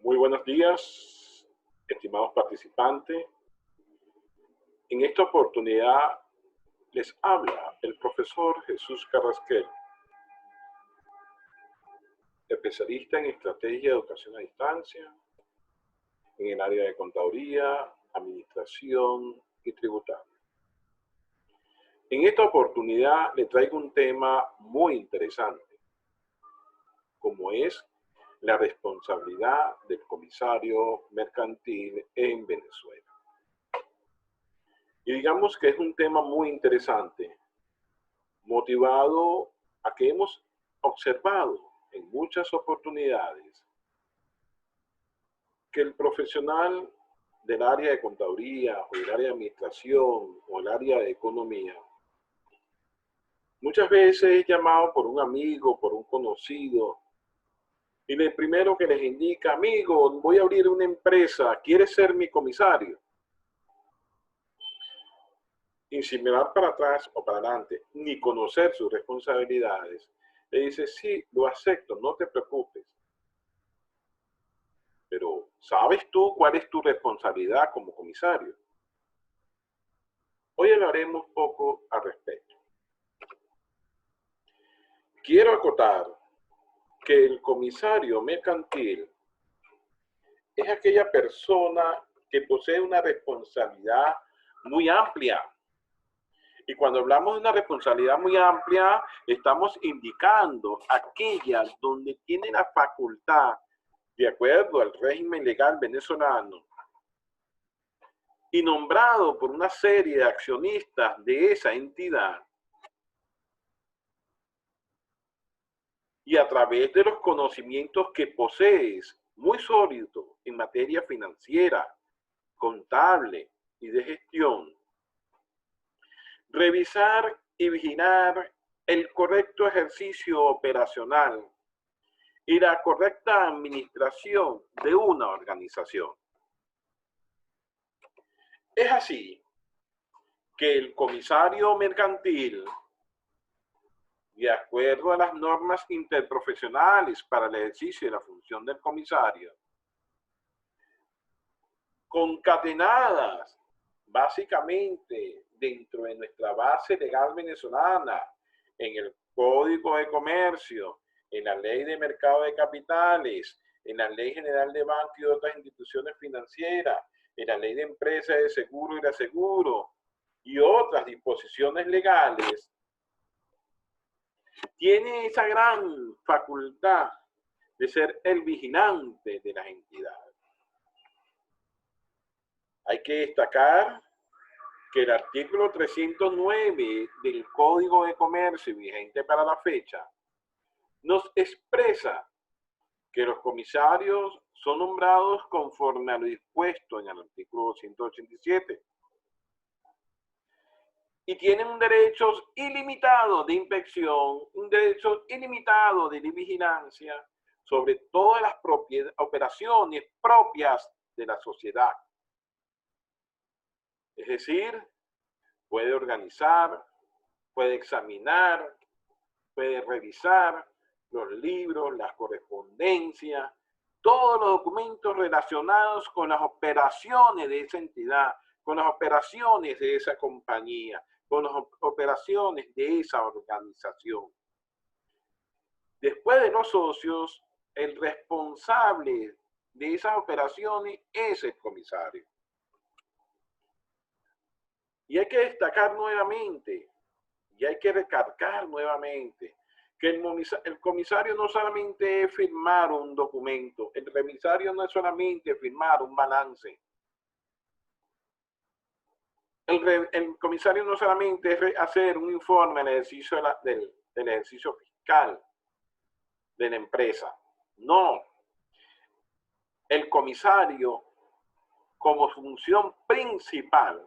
Muy buenos días, estimados participantes. En esta oportunidad les habla el profesor Jesús Carrasquel, especialista en estrategia de educación a distancia, en el área de contaduría, administración y tributario. En esta oportunidad le traigo un tema muy interesante, como es la responsabilidad del comisario mercantil en Venezuela. Y digamos que es un tema muy interesante, motivado a que hemos observado en muchas oportunidades que el profesional del área de contaduría o del área de administración o el área de economía muchas veces es llamado por un amigo, por un conocido, y lo primero que les indica: amigo, voy a abrir una empresa, ¿quieres ser mi comisario? Y sin mirar para atrás o para adelante, ni conocer sus responsabilidades, le dice: sí, lo acepto, no te preocupes. Pero ¿sabes tú cuál es tu responsabilidad como comisario? Hoy hablaremos un poco al respecto. Quiero acotar que el comisario mercantil es aquella persona que posee una responsabilidad muy amplia. Y cuando hablamos de una responsabilidad muy amplia, estamos indicando aquellas donde tiene la facultad, de acuerdo al régimen legal venezolano, y nombrado por una serie de accionistas de esa entidad, y a través de los conocimientos que posees, muy sólidos en materia financiera, contable y de gestión, revisar y vigilar el correcto ejercicio operacional y la correcta administración de una organización. Es así que el comisario mercantil, de acuerdo a las normas interprofesionales para el ejercicio de la función del comisario, concatenadas básicamente dentro de nuestra base legal venezolana, en el Código de Comercio, en la Ley de Mercado de Capitales, en la Ley General de Banco y otras instituciones financieras, en la Ley de Empresas de Seguro y Reaseguro y otras disposiciones legales, tiene esa gran facultad de ser el vigilante de las entidades. Hay que destacar que el artículo 309 del Código de Comercio vigente para la fecha nos expresa que los comisarios son nombrados conforme a lo dispuesto en el artículo 287 y tienen un derecho ilimitado de inspección, un derecho ilimitado de vigilancia sobre todas las operaciones propias de la sociedad. Es decir, puede organizar, puede examinar, puede revisar los libros, las correspondencias, todos los documentos relacionados con las operaciones de esa entidad, con las operaciones de esa compañía, con las operaciones de esa organización. Después de los socios, el responsable de esas operaciones es el comisario. Y hay que destacar nuevamente, y hay que recalcar nuevamente, que el comisario no solamente es firmar un documento, el comisario no es solamente firmar un balance. El comisario no solamente es hacer un informe del ejercicio fiscal de la empresa. No. El comisario, como función principal,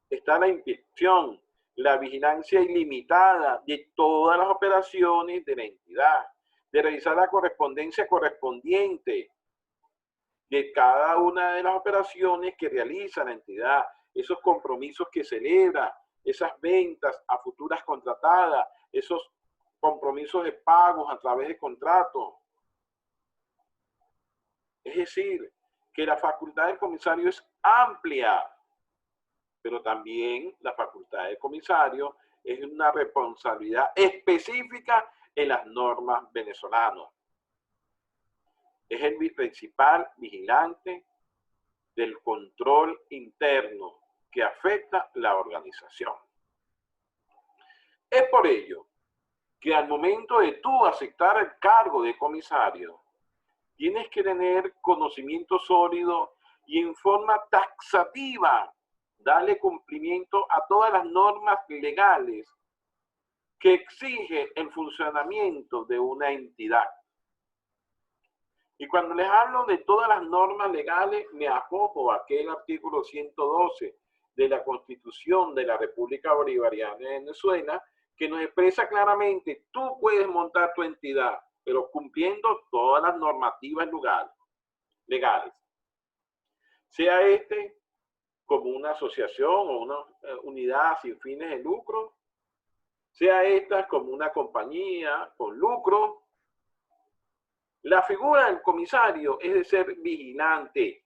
está la inspección, la vigilancia ilimitada de todas las operaciones de la entidad, de revisar la correspondencia correspondiente de cada una de las operaciones que realiza la entidad, esos compromisos que celebra, esas ventas a futuras contratadas, esos compromisos de pagos a través de contratos. Es decir, que la facultad del comisario es amplia, pero también la facultad del comisario es una responsabilidad específica en las normas venezolanas. Es el principal vigilante del control interno que afecta la organización. Es por ello que al momento de tú aceptar el cargo de comisario, tienes que tener conocimiento sólido y en forma taxativa darle cumplimiento a todas las normas legales que exige el funcionamiento de una entidad. Y cuando les hablo de todas las normas legales, me acojo a aquel artículo 112 de la Constitución de la República Bolivariana de Venezuela, que nos expresa claramente, tú puedes montar tu entidad, pero cumpliendo todas las normativas legales. Sea como una asociación o una unidad sin fines de lucro, sea esta como una compañía con lucro. La figura del comisario es de ser vigilante.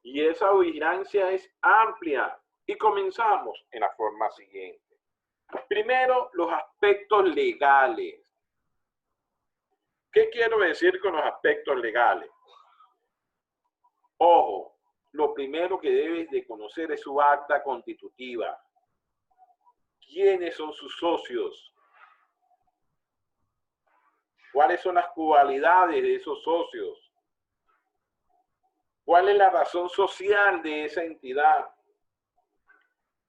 Y esa vigilancia es amplia. Y comenzamos en la forma siguiente. Primero, los aspectos legales. ¿Qué quiero decir con los aspectos legales? Ojo, lo primero que debes de conocer es su acta constitutiva. ¿Quiénes son sus socios? ¿Cuáles son las cualidades de esos socios? ¿Cuál es la razón social de esa entidad?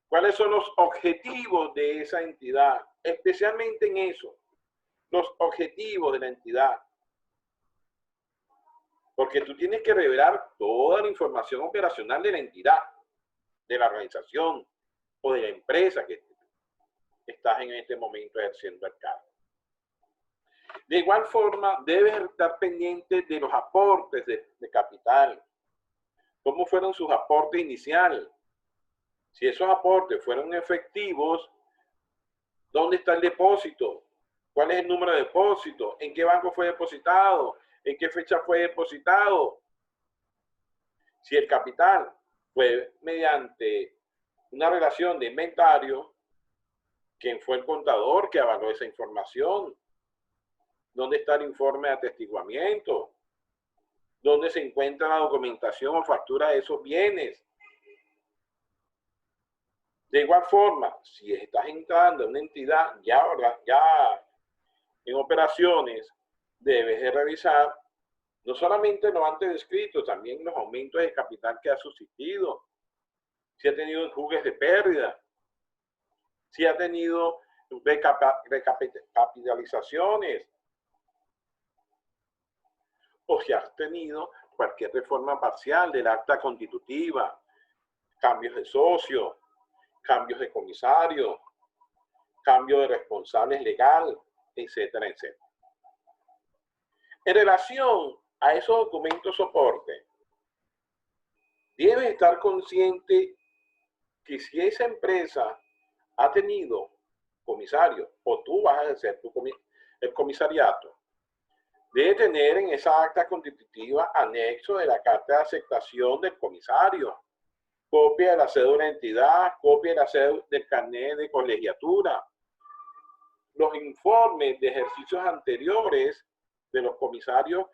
¿Cuáles son los objetivos de esa entidad? Especialmente en eso, los objetivos de la entidad. Porque tú tienes que revelar toda la información operacional de la entidad, de la organización o de la empresa que estás en este momento ejerciendo el cargo. De igual forma, debes estar pendiente de los aportes de capital. ¿Cómo fueron sus aportes iniciales? Si esos aportes fueron efectivos, ¿dónde está el depósito? ¿Cuál es el número de depósito? ¿En qué banco fue depositado? ¿En qué fecha fue depositado? Si el capital fue mediante una relación de inventario, ¿quién fue el contador que avaló esa información? ¿Dónde está el informe de atestiguamiento? ¿Dónde se encuentra la documentación o factura de esos bienes? De igual forma, si estás entrando en una entidad ya en operaciones, debes de revisar no solamente lo antes descrito, también los aumentos de capital que ha subsistido, si ha tenido enjugues de pérdida, si ha tenido recapitalizaciones, o si has tenido cualquier reforma parcial del acta constitutiva, cambios de socio, cambios de comisario, cambio de responsables legal, etcétera, etcétera. En relación a esos documentos soporte, debes estar consciente que si esa empresa ha tenido comisario o tú vas a ejercer el comisariato, debe tener en esa acta constitutiva anexo de la carta de aceptación del comisario, copia de la cédula de entidad, copia de la cédula del carnet de colegiatura, los informes de ejercicios anteriores de los comisarios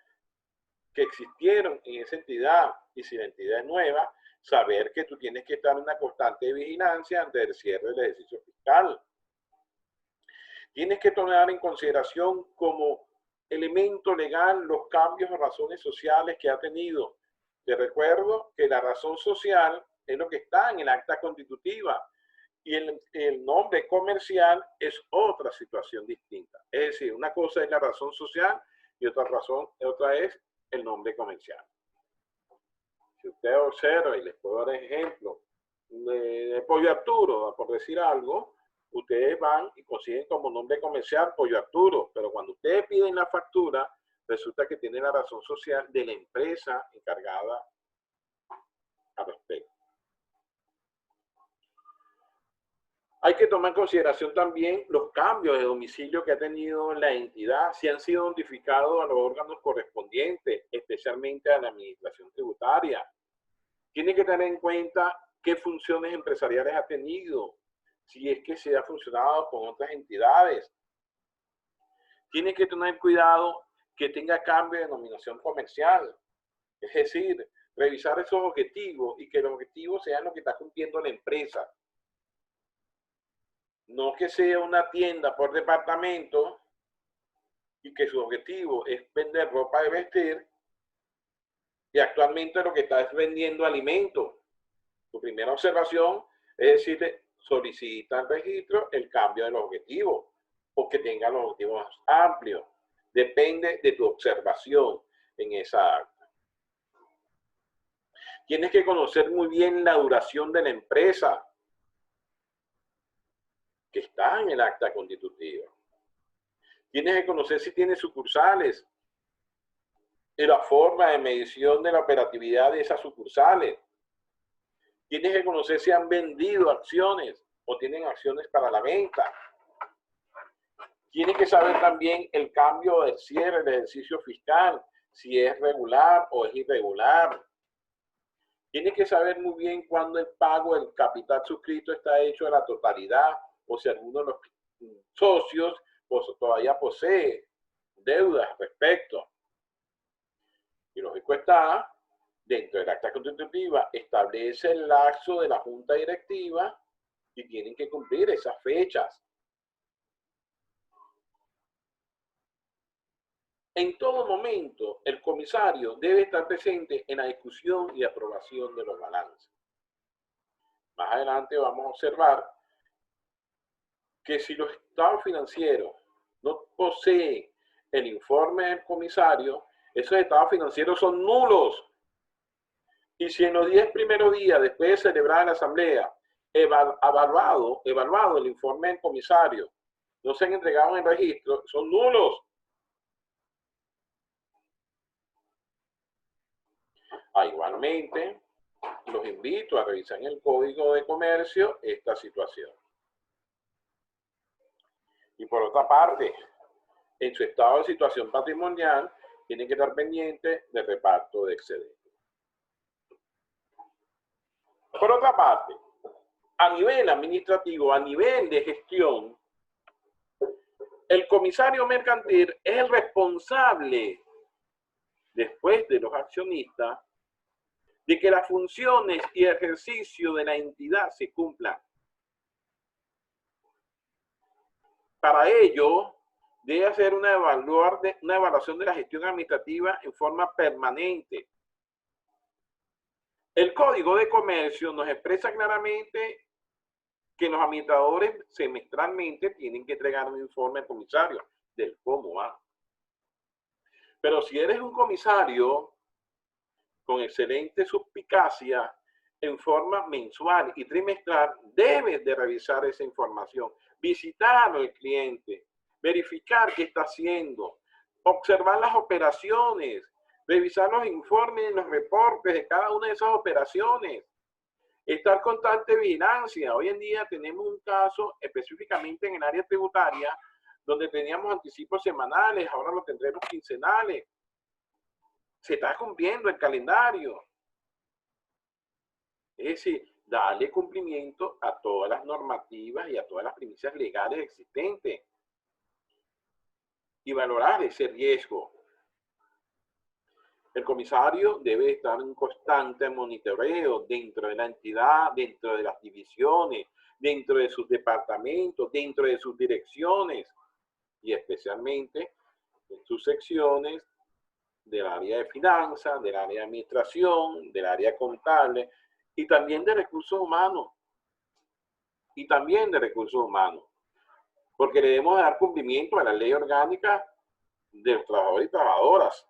que existieron en esa entidad, y si la entidad es nueva, saber que tú tienes que estar en una constante vigilancia ante el cierre del ejercicio fiscal. Tienes que tomar en consideración como elemento legal los cambios o razones sociales que ha tenido. Te recuerdo que la razón social es lo que está en el acta constitutiva y el nombre comercial es otra situación distinta. Es decir, una cosa es la razón social y otra es el nombre comercial. Si usted observa, y les puedo dar ejemplo, de Pollo Arturo, por decir algo, ustedes van y consiguen como nombre comercial Pollo Arturo, pero cuando ustedes piden la factura, resulta que tiene la razón social de la empresa encargada al respecto. Hay que tomar en consideración también los cambios de domicilio que ha tenido la entidad, si han sido notificados a los órganos correspondientes, especialmente a la administración tributaria. Tiene que tener en cuenta qué funciones empresariales ha tenido, si es que se ha funcionado con otras entidades. Tiene que tener cuidado que tenga cambio de denominación comercial, es decir, revisar esos objetivos y que los objetivos sean los que está cumpliendo la empresa. No que sea una tienda por departamento y que su objetivo es vender ropa de vestir y actualmente lo que está es vendiendo alimentos. Tu primera observación es decirle, solicita al registro el cambio de los objetivos o que tenga los objetivos más amplios. Depende de tu observación en esa acta. Tienes que conocer muy bien la duración de la empresa que está en el acta constitutiva. Tienes que conocer si tiene sucursales y la forma de medición de la operatividad de esas sucursales. Tienes que conocer si han vendido acciones o tienen acciones para la venta. Tienes que saber también el cambio del cierre del ejercicio fiscal, si es regular o es irregular. Tienes que saber muy bien cuándo el pago del capital suscrito está hecho a la totalidad o si alguno de los socios todavía posee deudas al respecto. Y lógico está, dentro del acta constitutiva establece el lapso de la junta directiva y tienen que cumplir esas fechas. En todo momento, el comisario debe estar presente en la discusión y aprobación de los balances. Más adelante vamos a observar que si los estados financieros no poseen el informe del comisario, esos estados financieros son nulos. Y si en los 10 primeros días después de celebrar la asamblea, evaluado el informe del comisario, no se han entregado en el registro, son nulos. Igualmente, los invito a revisar en el Código de Comercio esta situación. Y por otra parte, en su estado de situación patrimonial, tienen que estar pendientes del reparto de excedentes. Por otra parte, a nivel administrativo, a nivel de gestión, el comisario mercantil es el responsable, después de los accionistas, de que las funciones y ejercicio de la entidad se cumplan. Para ello, debe hacer una evaluación de la gestión administrativa en forma permanente. El Código de Comercio nos expresa claramente que los administradores semestralmente tienen que entregar un informe al comisario del cómo va. Pero si eres un comisario con excelente suspicacia, en forma mensual y trimestral, debes de revisar esa información, visitar al cliente, verificar qué está haciendo, observar las operaciones, revisar los informes y los reportes de cada una de esas operaciones, estar constante vigilancia. Hoy en día tenemos un caso específicamente en el área tributaria donde teníamos anticipos semanales, ahora lo tendremos quincenales. Se está cumpliendo el calendario. Es decir, darle cumplimiento a todas las normativas y a todas las premisas legales existentes y valorar ese riesgo. El comisario debe estar en constante monitoreo dentro de la entidad, dentro de las divisiones, dentro de sus departamentos, dentro de sus direcciones y especialmente en sus secciones del área de finanzas, del área de administración, del área contable y también de recursos humanos. Porque le debemos dar cumplimiento a la ley orgánica de los trabajadores y trabajadoras,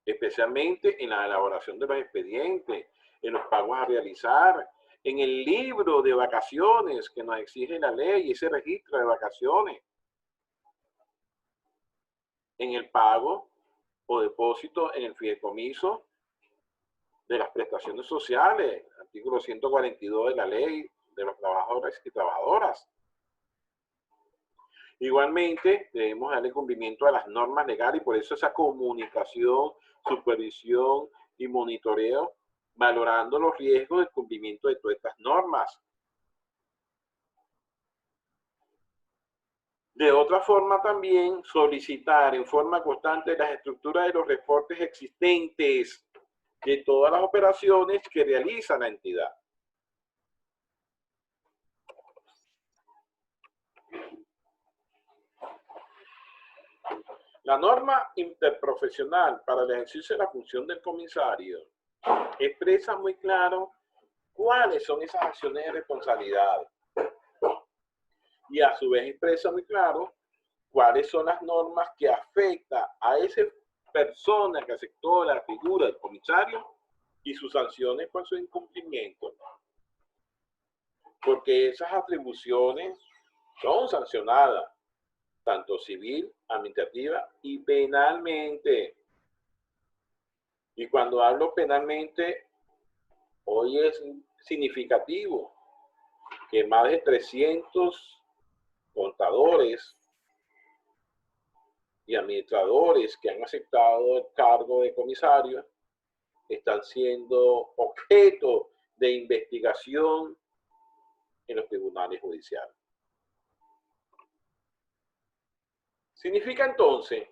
especialmente en la elaboración de los expedientes, en los pagos a realizar, en el libro de vacaciones que nos exige la ley, ese registro de vacaciones, en el pago o depósito en el fideicomiso de las prestaciones sociales, artículo 142 de la ley de los trabajadores y trabajadoras. Igualmente, debemos darle cumplimiento a las normas legales y por eso esa comunicación, supervisión y monitoreo, valorando los riesgos del cumplimiento de todas estas normas. De otra forma también, solicitar en forma constante las estructuras de los reportes existentes de todas las operaciones que realiza la entidad. La norma interprofesional para el ejercicio de la función del comisario expresa muy claro cuáles son esas acciones de responsabilidad y a su vez expresa muy claro cuáles son las normas que afectan a esa persona que aceptó la figura del comisario y sus sanciones por su incumplimiento. Porque esas atribuciones son sancionadas, tanto civil, administrativa y penalmente. Y cuando hablo penalmente, hoy es significativo que más de 300 contadores y administradores que han aceptado el cargo de comisario están siendo objeto de investigación en los tribunales judiciales. Significa entonces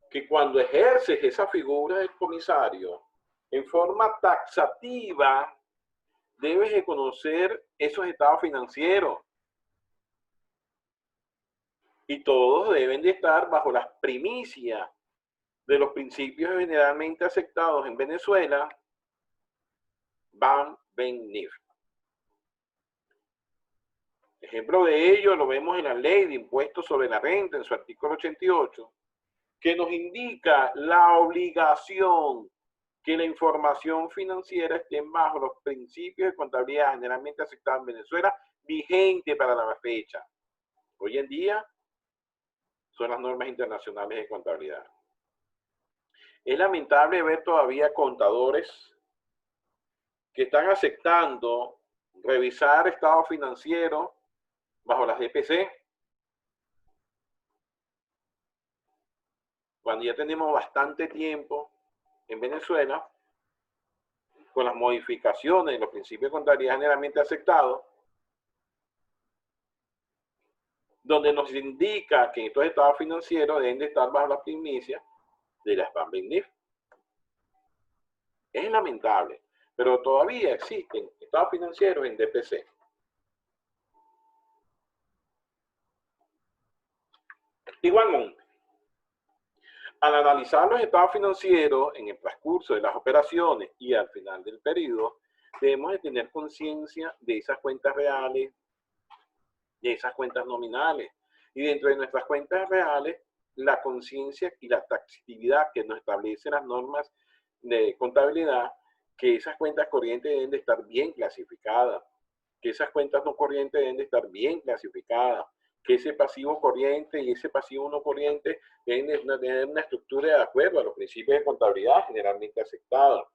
que cuando ejerces esa figura del comisario, en forma taxativa, debes de conocer esos estados financieros. Y todos deben de estar bajo las primicias de los principios generalmente aceptados en Venezuela, BAM-BEN-NIF. Ejemplo de ello lo vemos en la Ley de Impuestos sobre la Renta, en su artículo 88, que nos indica la obligación que la información financiera esté bajo los principios de contabilidad generalmente aceptados en Venezuela, vigente para la fecha. Hoy en día son las normas internacionales de contabilidad. Es lamentable ver todavía contadores que están aceptando revisar estado financiero bajo las DPC, cuando ya tenemos bastante tiempo en Venezuela con las modificaciones de los principios de contabilidad generalmente aceptados, donde nos indica que estos estados financieros deben de estar bajo la primicia de las BAM-BEN-NIF. Es lamentable, pero todavía existen estados financieros en DPC. Igualmente, al analizar los estados financieros en el transcurso de las operaciones y al final del periodo, debemos de tener conciencia de esas cuentas reales, de esas cuentas nominales. Y dentro de nuestras cuentas reales, la conciencia y la taxatividad que nos establecen las normas de contabilidad, que esas cuentas corrientes deben de estar bien clasificadas, que esas cuentas no corrientes deben de estar bien clasificadas, que ese pasivo corriente y ese pasivo no corriente deben de tener una estructura de acuerdo a los principios de contabilidad generalmente aceptados.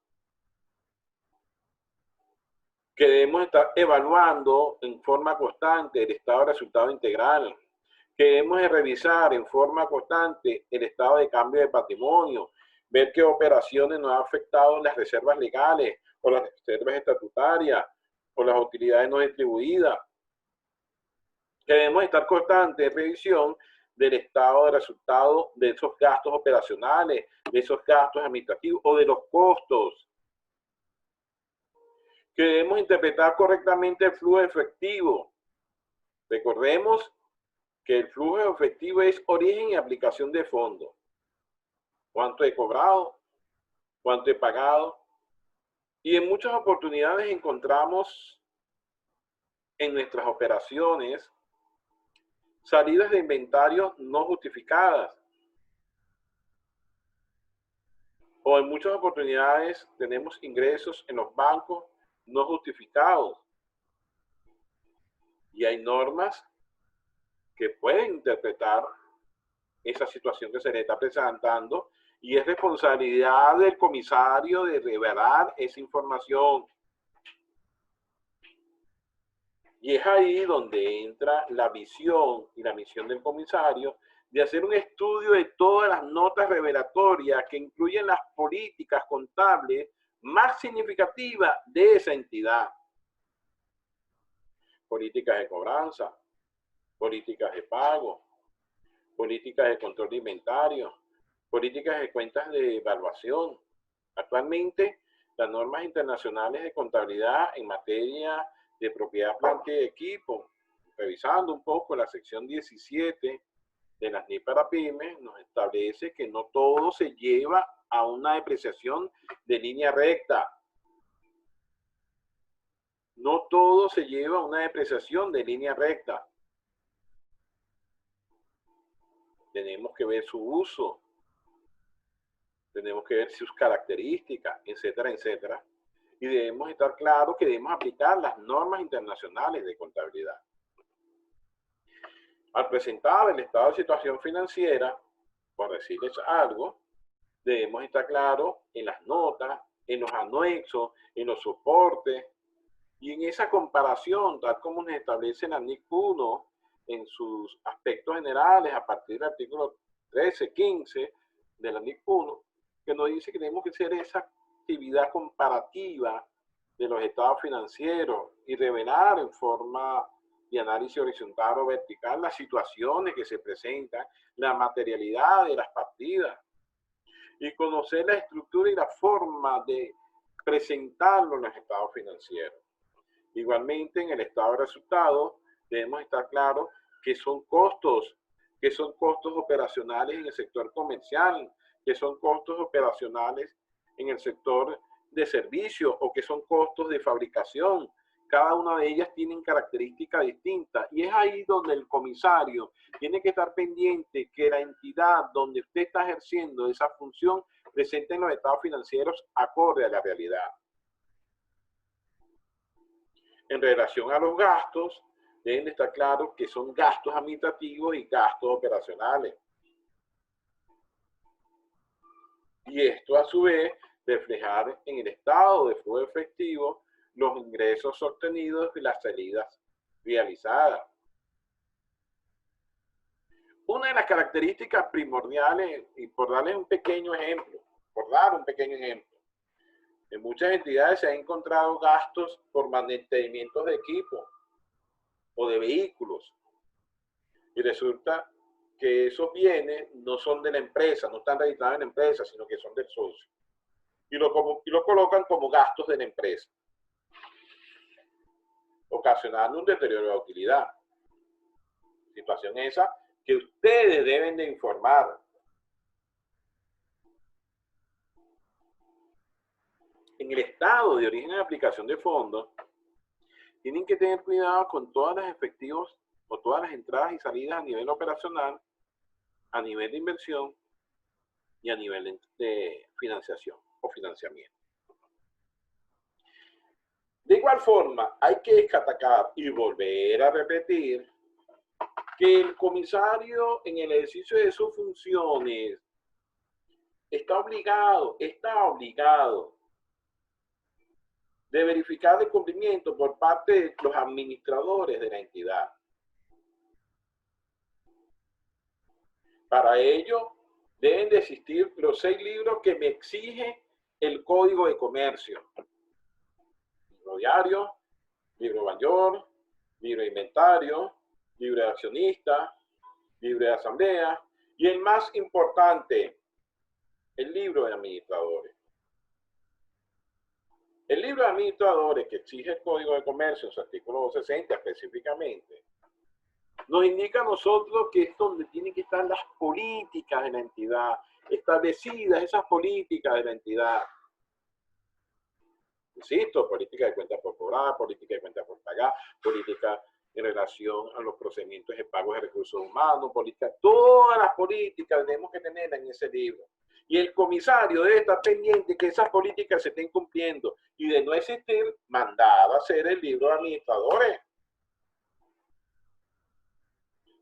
Que debemos estar evaluando en forma constante el estado de resultado integral, que debemos de revisar en forma constante el estado de cambio de patrimonio, ver qué operaciones nos han afectado las reservas legales o las reservas estatutarias o las utilidades no distribuidas. Que debemos estar constante en revisión del estado de resultado de esos gastos operacionales, de esos gastos administrativos o de los costos. Que debemos interpretar correctamente el flujo efectivo. Recordemos que el flujo efectivo es origen y aplicación de fondos. Cuánto he cobrado, cuánto he pagado. Y en muchas oportunidades encontramos en nuestras operaciones salidas de inventarios no justificadas. O en muchas oportunidades tenemos ingresos en los bancos no justificados. Y hay normas que pueden interpretar esa situación que se le está presentando y es responsabilidad del comisario de revelar esa información. Y es ahí donde entra la visión y la misión del comisario de hacer un estudio de todas las notas revelatorias que incluyen las políticas contables más significativas de esa entidad. Políticas de cobranza, políticas de pago, políticas de control de inventario, políticas de cuentas de evaluación. Actualmente, las normas internacionales de contabilidad en materia de propiedad, planta y equipo, revisando un poco la sección 17 de las NIF para pymes, nos establece que no todo se lleva a una depreciación de línea recta. No todo se lleva a una depreciación de línea recta. Tenemos que ver su uso, tenemos que ver sus características, etcétera, etcétera. Y debemos estar claros que debemos aplicar las normas internacionales de contabilidad. Al presentar el estado de situación financiera, por decirles algo, debemos estar claros en las notas, en los anexos, en los soportes, y en esa comparación, tal como nos establece la NIC 1 en sus aspectos generales a partir del artículo 13, 15 de la NIC 1, que nos dice que tenemos que hacer esa actividad comparativa de los estados financieros y revelar en forma de análisis horizontal o vertical las situaciones que se presentan, la materialidad de las partidas y conocer la estructura y la forma de presentarlo en los estados financieros. Igualmente, en el estado de resultados debemos estar claros que son costos operacionales en el sector comercial, que son costos operacionales en el sector de servicios o que son costos de fabricación. Cada una de ellas tienen características distintas y es ahí donde el comisario tiene que estar pendiente que la entidad donde usted está ejerciendo esa función presente en los estados financieros acorde a la realidad. En relación a los gastos, deben de estar claros que son gastos administrativos y gastos operacionales. Y esto a su vez reflejar en el estado de flujo efectivo los ingresos obtenidos y las salidas realizadas. Una de las características primordiales, y por darles un pequeño ejemplo, en muchas entidades se han encontrado gastos por mantenimiento de equipo o de vehículos. Y resulta que esos bienes no son de la empresa, no están registrados en la empresa, sino que son del socio. Y lo colocan como gastos de la empresa, ocasionando un deterioro de la utilidad. Situación esa que ustedes deben de informar. En el estado de origen de aplicación de fondos, tienen que tener cuidado con todas las efectivos o todas las entradas y salidas a nivel operacional, a nivel de inversión y a nivel de financiación o financiamiento. De igual forma, hay que destacar y volver a repetir que el comisario en el ejercicio de sus funciones está obligado de verificar el cumplimiento por parte de los administradores de la entidad. Para ello, deben de existir los 6 libros que me exige el Código de Comercio. Libro diario, libro mayor, libro de inventario, libro de accionista, libro de asamblea y el más importante, el libro de administradores. El libro de administradores que exige el Código de Comercio en su artículo 260 específicamente, nos indica a nosotros que es donde tienen que estar las políticas de la entidad, establecidas esas políticas de la entidad. Insisto, política de cuentas por cobrar, política de cuentas por pagar, política en relación a los procedimientos de pago de recursos humanos, política, todas las políticas tenemos que tener en ese libro. Y el comisario debe estar pendiente que esas políticas se estén cumpliendo y de no existir, mandado a hacer el libro de administradores.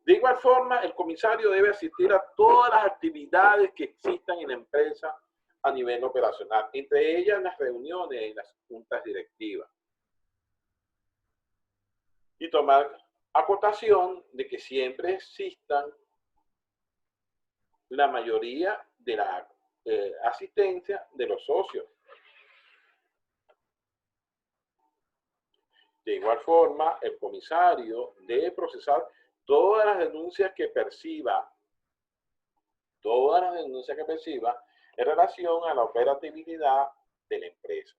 De igual forma, el comisario debe asistir a todas las actividades que existan en la empresa a nivel operacional, entre ellas las reuniones y las juntas directivas. y tomar acotación de que siempre existan la mayoría de la asistencia de los socios. De igual forma, el comisario debe procesar todas las denuncias que perciba, en relación a la operatividad de la empresa.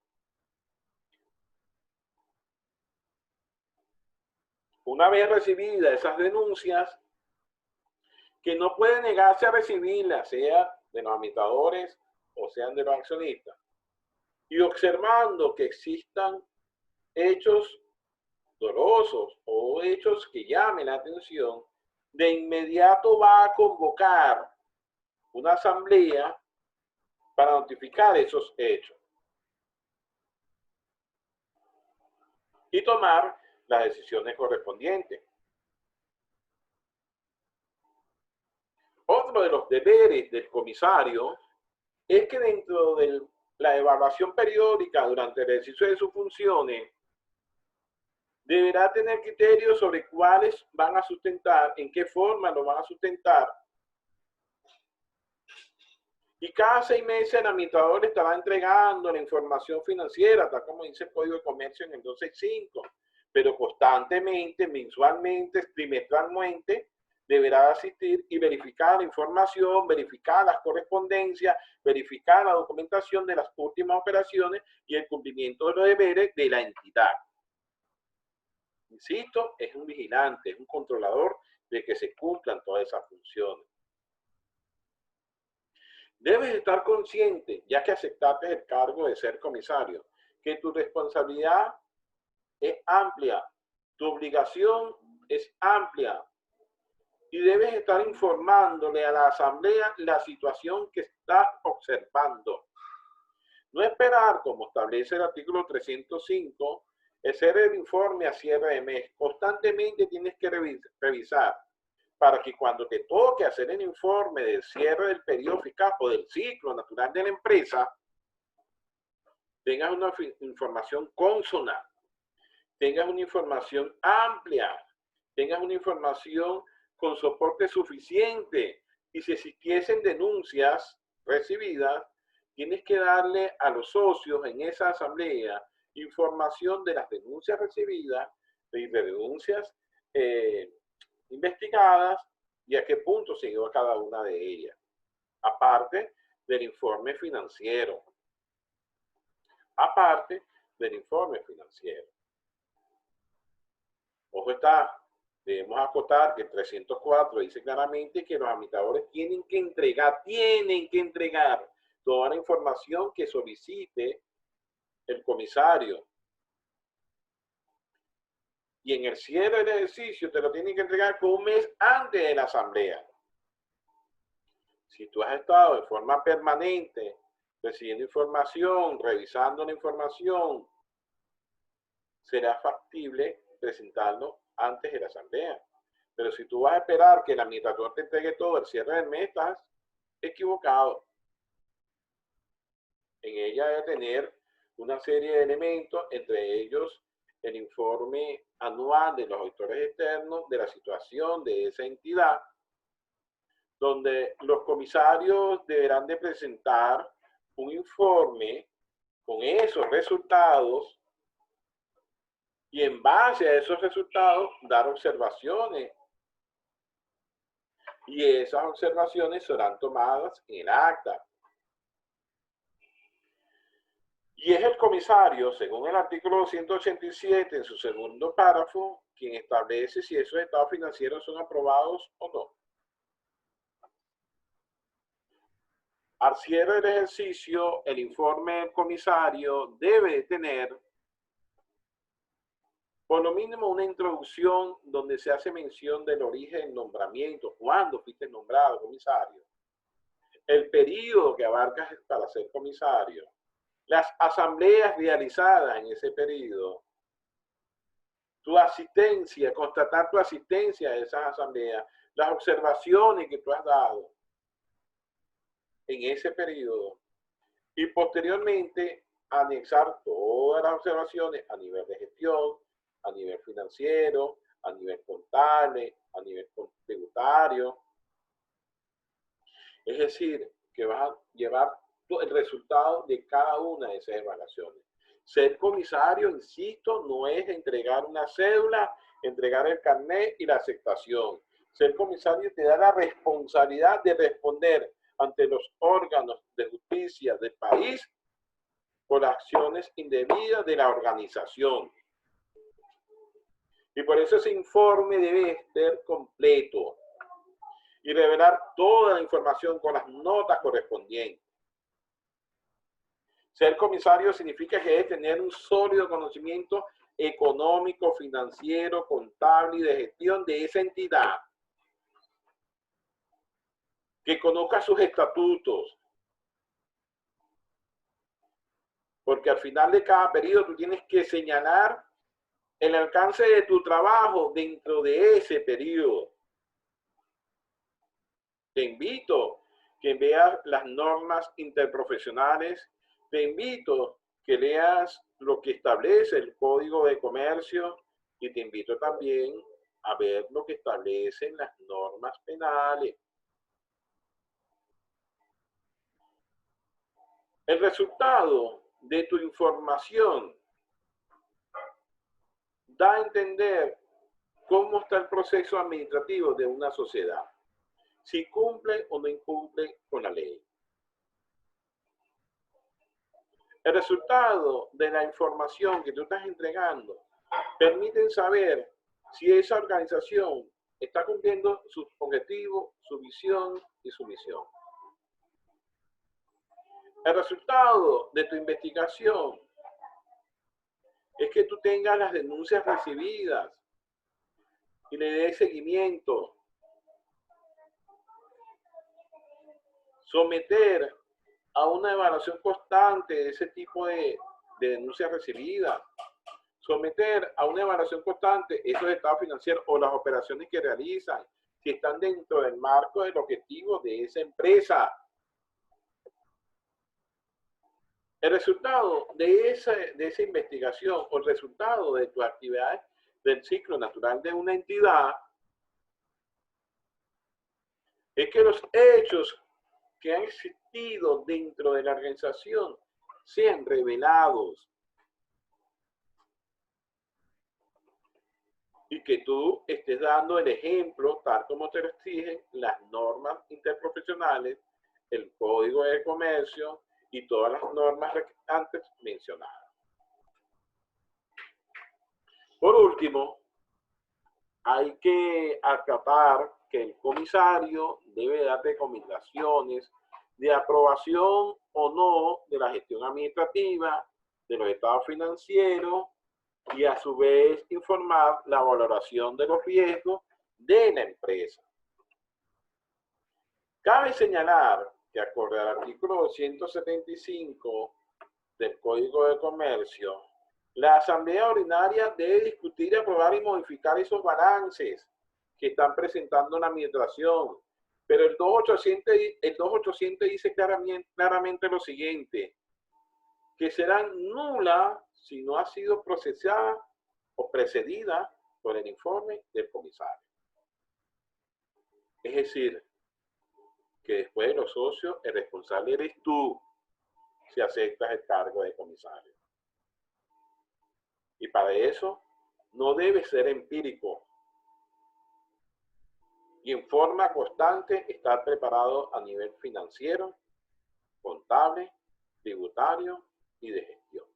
Una vez recibidas esas denuncias, que no puede negarse a recibirlas, sea de los administradores o sean de los accionistas, y observando que existan hechos dolosos o hechos que llamen la atención, de inmediato va a convocar una asamblea para notificar esos hechos y tomar las decisiones correspondientes. Otro de los deberes del comisario es que dentro de la evaluación periódica durante el ejercicio de sus funciones, deberá tener criterios sobre cuáles van a sustentar, en qué forma lo van a sustentar. Y cada 6 meses el administrador estará entregando la información financiera, tal como dice el Código de Comercio en el 265, pero constantemente, mensualmente, trimestralmente, deberá asistir y verificar la información, verificar las correspondencias, verificar la documentación de las últimas operaciones y el cumplimiento de los deberes de la entidad. Insisto, es un vigilante, es un controlador de que se cumplan todas esas funciones. Debes estar consciente, ya que aceptaste el cargo de ser comisario, que tu responsabilidad es amplia, tu obligación es amplia y debes estar informándole a la asamblea la situación que estás observando. No esperar, como establece el artículo 305, hacer el informe a cierre de mes. Constantemente tienes que revisar para que cuando te toque hacer el informe del cierre del periodo fiscal o del ciclo natural de la empresa, tengas una información consona, tengas una información amplia, tengas una información con soporte suficiente. Y si existiesen denuncias recibidas, tienes que darle a los socios en esa asamblea información de las denuncias recibidas, de denuncias investigadas y a qué punto se llegó a cada una de ellas. Aparte del informe financiero. Ojo está, debemos acotar que el 304 dice claramente que los administradores tienen que entregar toda la información que solicite el comisario. Y en el cierre del ejercicio te lo tienen que entregar con un mes antes de la asamblea. Si tú has estado de forma permanente recibiendo información, revisando la información, será factible presentarlo antes de la asamblea. Pero si tú vas a esperar que el administrador te entregue todo el cierre del mes, estás equivocado. En ella debe tener una serie de elementos, entre ellos el informe anual de los auditores externos de la situación de esa entidad, donde los comisarios deberán de presentar un informe con esos resultados y en base a esos resultados dar observaciones. Y esas observaciones serán tomadas en el acta. Y es el comisario, según el artículo 287, en su segundo párrafo, quien establece si esos estados financieros son aprobados o no. Al cierre del ejercicio, el informe del comisario debe tener por lo mínimo una introducción donde se hace mención del origen del nombramiento, cuándo fuiste nombrado comisario, el periodo que abarcas para ser comisario, las asambleas realizadas en ese periodo, tu asistencia, constatar tu asistencia a esas asambleas, las observaciones que tú has dado en ese periodo y posteriormente anexar todas las observaciones a nivel de gestión, a nivel financiero, a nivel contable, a nivel tributario. Es decir, que vas a llevar el resultado de cada una de esas evaluaciones. Ser comisario, insisto, no es entregar una cédula, entregar el carnet y la aceptación. Ser comisario te da la responsabilidad de responder ante los órganos de justicia del país por acciones indebidas de la organización. Y por eso ese informe debe ser completo y revelar toda la información con las notas correspondientes. Ser comisario significa que debe tener un sólido conocimiento económico, financiero, contable y de gestión de esa entidad. Que conozca sus estatutos. Porque al final de cada periodo tú tienes que señalar el alcance de tu trabajo dentro de ese periodo. Te invito a que veas las normas interprofesionales. Te invito a que leas lo que establece el Código de Comercio y te invito también a ver lo que establecen las normas penales. El resultado de tu información da a entender cómo está el proceso administrativo de una sociedad, si cumple o no incumple con la ley. El resultado de la información que tú estás entregando permite saber si esa organización está cumpliendo sus objetivos, su visión y su misión. El resultado de tu investigación es que tú tengas las denuncias recibidas y le des seguimiento. Someter a una evaluación constante de ese tipo de denuncias recibidas. Someter a una evaluación constante esos estados financieros o las operaciones que realizan, si están dentro del marco del objetivo de esa empresa. El resultado de esa investigación o el resultado de tus actividades del ciclo natural de una entidad es que los hechos que han existido dentro de la organización sean revelados y que tú estés dando el ejemplo tal como te lo exigen las normas interprofesionales, el Código de Comercio y todas las normas antes mencionadas. Por último, hay que acatar que el comisario debe dar recomendaciones de aprobación o no de la gestión administrativa, de los estados financieros y a su vez informar la valoración de los riesgos de la empresa. Cabe señalar que acorde al artículo 275 del Código de Comercio, la Asamblea Ordinaria debe discutir, aprobar y modificar esos balances que están presentando la administración. Pero el 2800 dice claramente lo siguiente, que serán nulas si no ha sido procesada o precedida por el informe del comisario. Es decir, que después de los socios, el responsable eres tú si aceptas el cargo de comisario. Y para eso no debe ser empírico y en forma constante estar preparado a nivel financiero, contable, tributario y de gestión.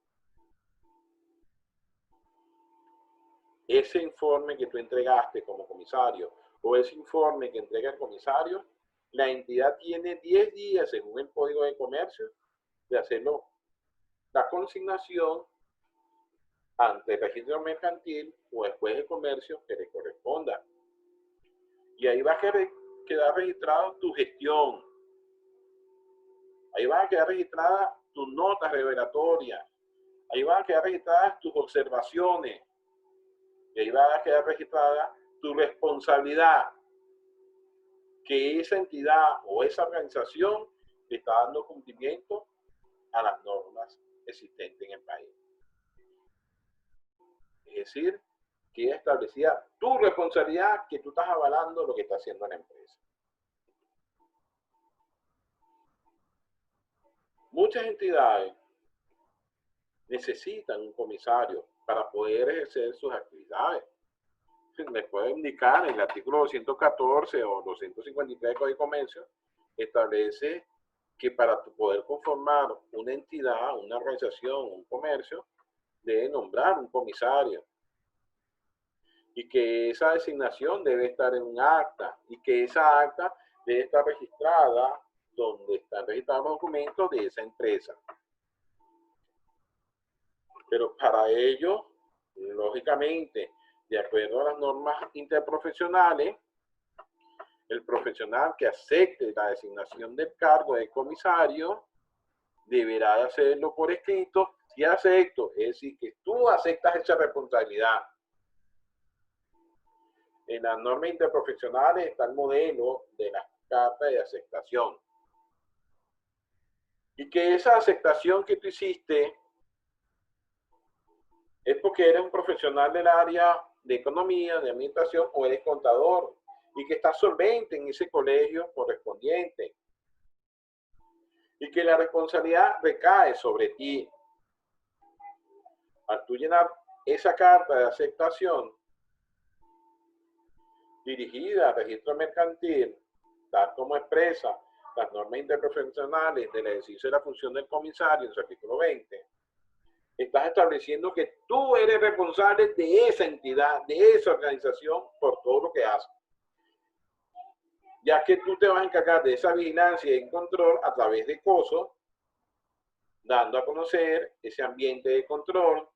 Ese informe que tú entregaste como comisario o ese informe que entrega el comisario, la entidad tiene 10 días, según el Código de Comercio, de hacerlo la consignación ante el registro mercantil o después del comercio que le corresponda. Y ahí va a quedar registrado tu gestión. Ahí van a quedar registradas tus notas revelatorias. Ahí van a quedar registradas tus observaciones. Y ahí va a quedar registrada tu responsabilidad, que esa entidad o esa organización le está dando cumplimiento a las normas existentes en el país. Es decir, queda establecida tu responsabilidad, que tú estás avalando lo que está haciendo la empresa. Muchas entidades necesitan un comisario para poder ejercer sus actividades. Les puedo indicar en el artículo 214 o 253 del Código de Comercio, establece que para poder conformar una entidad, una organización, un comercio, debe nombrar un comisario. Y que esa designación debe estar en un acta, y que esa acta debe estar registrada donde están registrados los documentos de esa empresa. Pero para ello, lógicamente, de acuerdo a las normas interprofesionales, el profesional que acepte la designación del cargo de comisario deberá de hacerlo por escrito. Si acepto, es decir, que tú aceptas esa responsabilidad. En las normas interprofesionales está el modelo de las cartas de aceptación. Y que esa aceptación que tú hiciste es porque eres un profesional del área de economía, de administración, o eres contador, y que estás solvente en ese colegio correspondiente. Y que la responsabilidad recae sobre ti. Al tú llenar esa carta de aceptación dirigida al registro mercantil, tal como expresa las normas interprofesionales del ejercicio de la función del comisario en su artículo 20, estás estableciendo que tú eres responsable de esa entidad, de esa organización, por todo lo que haces. Ya que tú te vas a encargar de esa vigilancia y control a través de COSO, dando a conocer ese ambiente de control,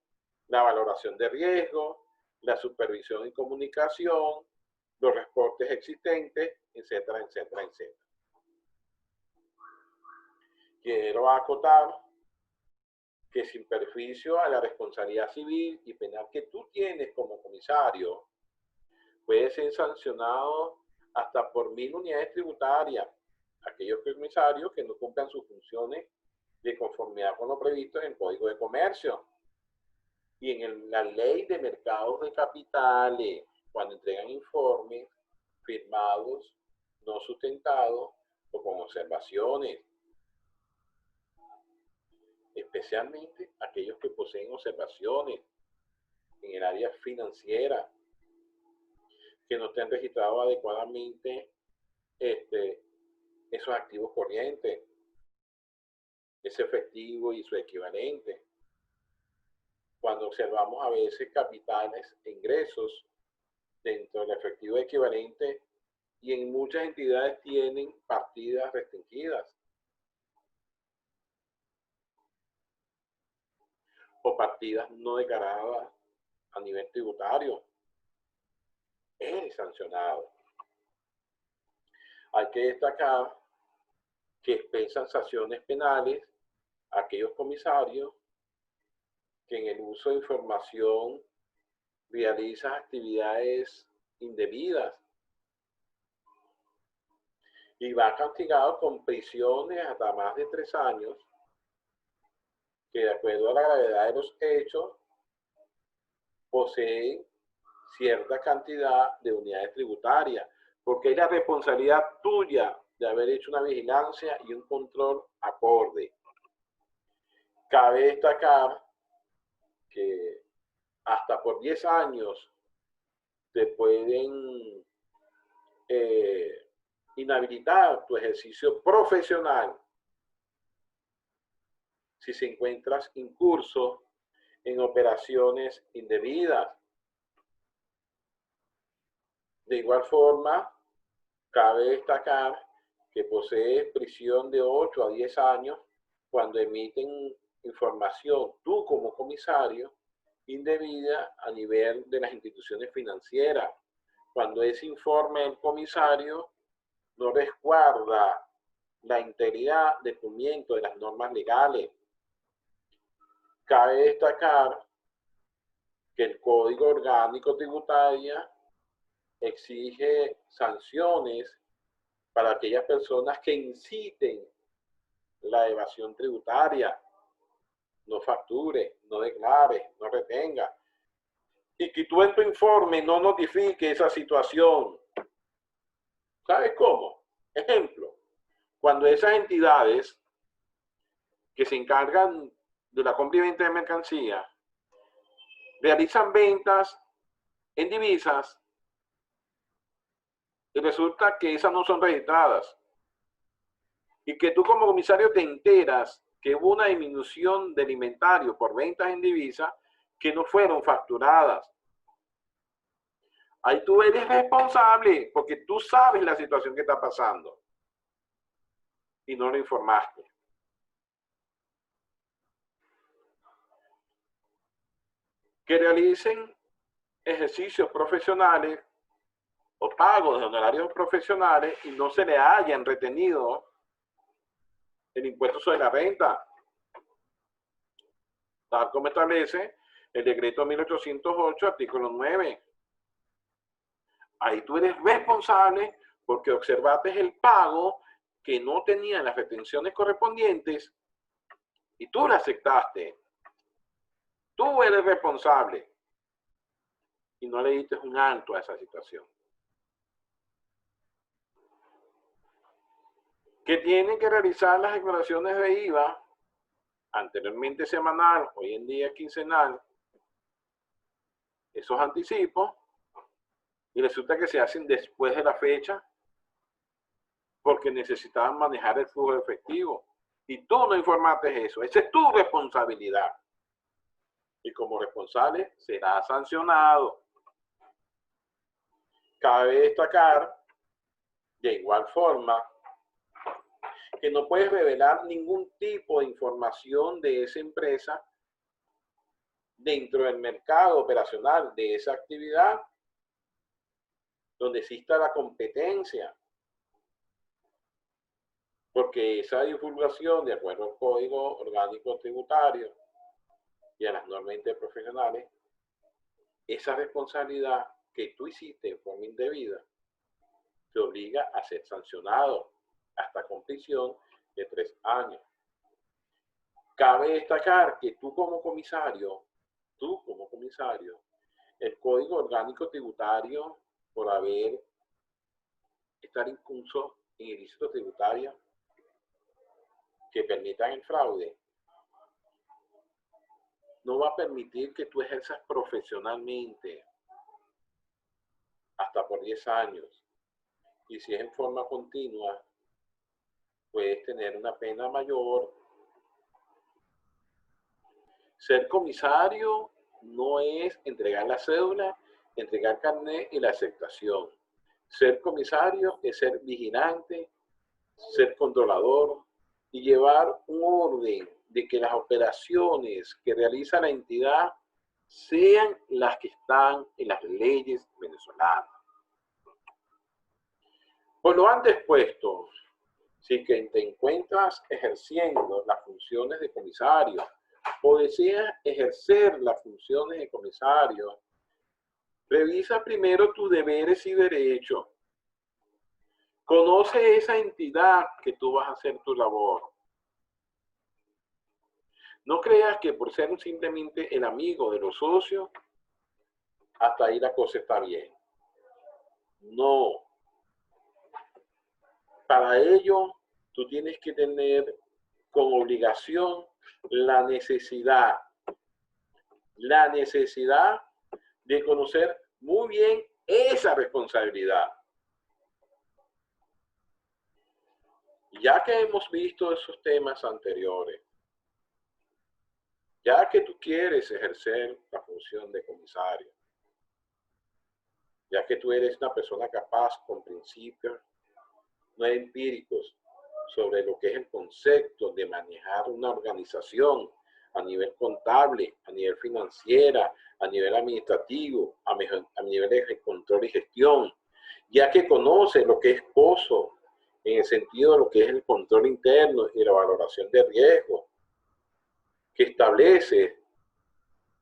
la valoración de riesgo, la supervisión y comunicación, los reportes existentes, etcétera, etcétera, etcétera. Quiero acotar que sin perjuicio a la responsabilidad civil y penal que tú tienes como comisario, puede ser sancionado hasta por 1000 unidades tributarias aquellos comisarios que no cumplan sus funciones de conformidad con lo previsto en el Código de Comercio y en la Ley de Mercados de Capitales, cuando entregan informes firmados, no sustentados o con observaciones, especialmente aquellos que poseen observaciones en el área financiera, que no estén registrados adecuadamente esos activos corrientes, ese efectivo y su equivalente. Cuando observamos a veces capitales e ingresos dentro del efectivo equivalente, y en muchas entidades tienen partidas restringidas o partidas no declaradas a nivel tributario, es sancionado. Hay que destacar que expensan sanciones penales a aquellos comisarios que en el uso de información realizan actividades indebidas, y va castigado con prisiones hasta más de 3 años, que de acuerdo a la gravedad de los hechos poseen cierta cantidad de unidades tributarias, porque es la responsabilidad tuya de haber hecho una vigilancia y un control acorde. Cabe destacar que hasta por 10 años te pueden inhabilitar tu ejercicio profesional si se encuentras incurso en operaciones indebidas. De igual forma, cabe destacar que posee prisión de 8 a 10 años cuando emiten información, tú como comisario, indebida a nivel de las instituciones financieras. Cuando ese informe del comisario no resguarda la integridad de cumplimiento de las normas legales. Cabe destacar que el Código Orgánico Tributario exige sanciones para aquellas personas que inciten la evasión tributaria, no facture, no declare, no retenga. y que tú en tu informe no notifiques esa situación. ¿Sabes cómo? Ejemplo, cuando esas entidades que se encargan de la compra y venta de mercancía realizan ventas en divisas y resulta que esas no son registradas y que tú como comisario te enteras que hubo una disminución del inventario por ventas en divisas que no fueron facturadas. Ahí tú eres responsable porque tú sabes la situación que está pasando y no lo informaste. Que realicen ejercicios profesionales o pagos de honorarios profesionales y no se le hayan retenido el impuesto sobre la renta, tal como establece el decreto 1808, artículo 9. Ahí tú eres responsable porque observaste el pago que no tenía las retenciones correspondientes y tú la aceptaste. Tú eres responsable y no le diste un alto a esa situación. Que tienen que realizar las declaraciones de IVA, anteriormente semanal, hoy en día quincenal, esos anticipos, y resulta que se hacen después de la fecha porque necesitaban manejar el flujo efectivo. Y tú no informaste eso. Esa es tu responsabilidad. Y como responsable será sancionado. Cabe destacar, de igual forma, que no puedes revelar ningún tipo de información de esa empresa dentro del mercado operacional de esa actividad donde exista la competencia. Porque esa divulgación, de acuerdo al Código Orgánico Tributario y a las normas interprofesionales, esa responsabilidad que tú hiciste en forma indebida te obliga a ser sancionado hasta con prisión de 3 años. Cabe destacar que tú como comisario, el Código Orgánico Tributario, por estar incurso en ilícitos tributarios que permitan el fraude, no va a permitir que tú ejerzas profesionalmente hasta por 10 años. Y si es en forma continua, puedes tener una pena mayor. Ser comisario no es entregar la cédula, entregar carnet y la aceptación. Ser comisario es ser vigilante, ser controlador y llevar un orden de que las operaciones que realiza la entidad sean las que están en las leyes venezolanas. Por lo antes puesto, si que te encuentras ejerciendo las funciones de comisario o deseas ejercer las funciones de comisario, revisa primero tus deberes y derechos. Conoce esa entidad que tú vas a hacer tu labor. No creas que por ser simplemente el amigo de los socios, hasta ahí la cosa está bien. No. Para ello, tú tienes que tener con obligación la necesidad de conocer muy bien esa responsabilidad. Ya que hemos visto esos temas anteriores, ya que tú quieres ejercer la función de comisario, ya que tú eres una persona capaz con principios no empíricos sobre lo que es el concepto de manejar una organización a nivel contable, a nivel financiera, a nivel administrativo, a nivel de control y gestión, ya que conoce lo que es COSO, en el sentido de lo que es el control interno y la valoración de riesgo, que establece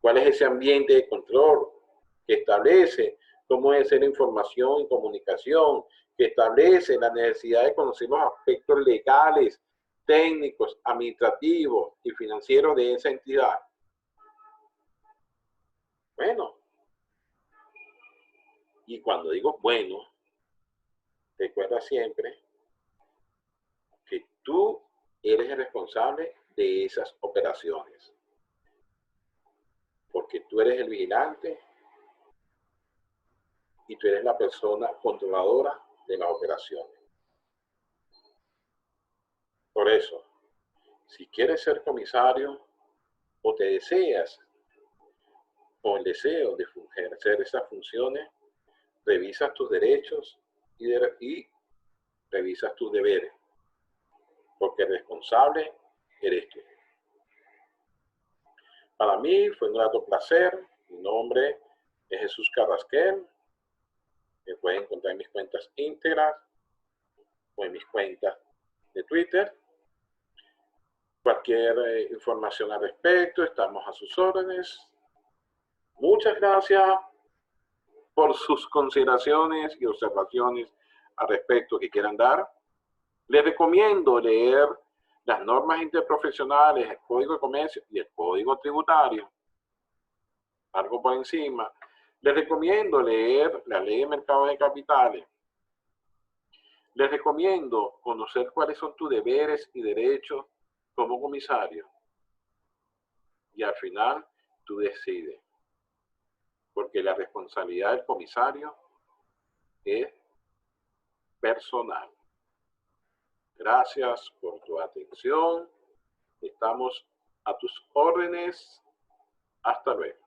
cuál es ese ambiente de control, que establece cómo debe ser la información y comunicación, que establece la necesidad de conocer los aspectos legales, técnicos, administrativos y financieros de esa entidad. Bueno, Y cuando digo bueno, recuerda siempre que tú eres el responsable de esas operaciones. Porque tú eres el vigilante y tú eres la persona controladora de las operaciones. Por eso, si quieres ser comisario o te deseas o el deseo de ejercer esas funciones, revisas tus derechos y revisas tus deberes, porque el responsable eres tú. Para mí fue un grato placer. Mi nombre es Jesús Carrasquel. Me pueden encontrar en mis cuentas íntegras o en mis cuentas de Twitter. Cualquier información al respecto, estamos a sus órdenes. Muchas gracias por sus consideraciones y observaciones al respecto que quieran dar. Les recomiendo leer las normas interprofesionales, el Código de Comercio y el Código Tributario. Algo por encima. Les recomiendo leer la Ley de Mercado de Capitales. Les recomiendo conocer cuáles son tus deberes y derechos como comisario. Y al final, tú decides. Porque la responsabilidad del comisario es personal. Gracias por tu atención. Estamos a tus órdenes. Hasta luego.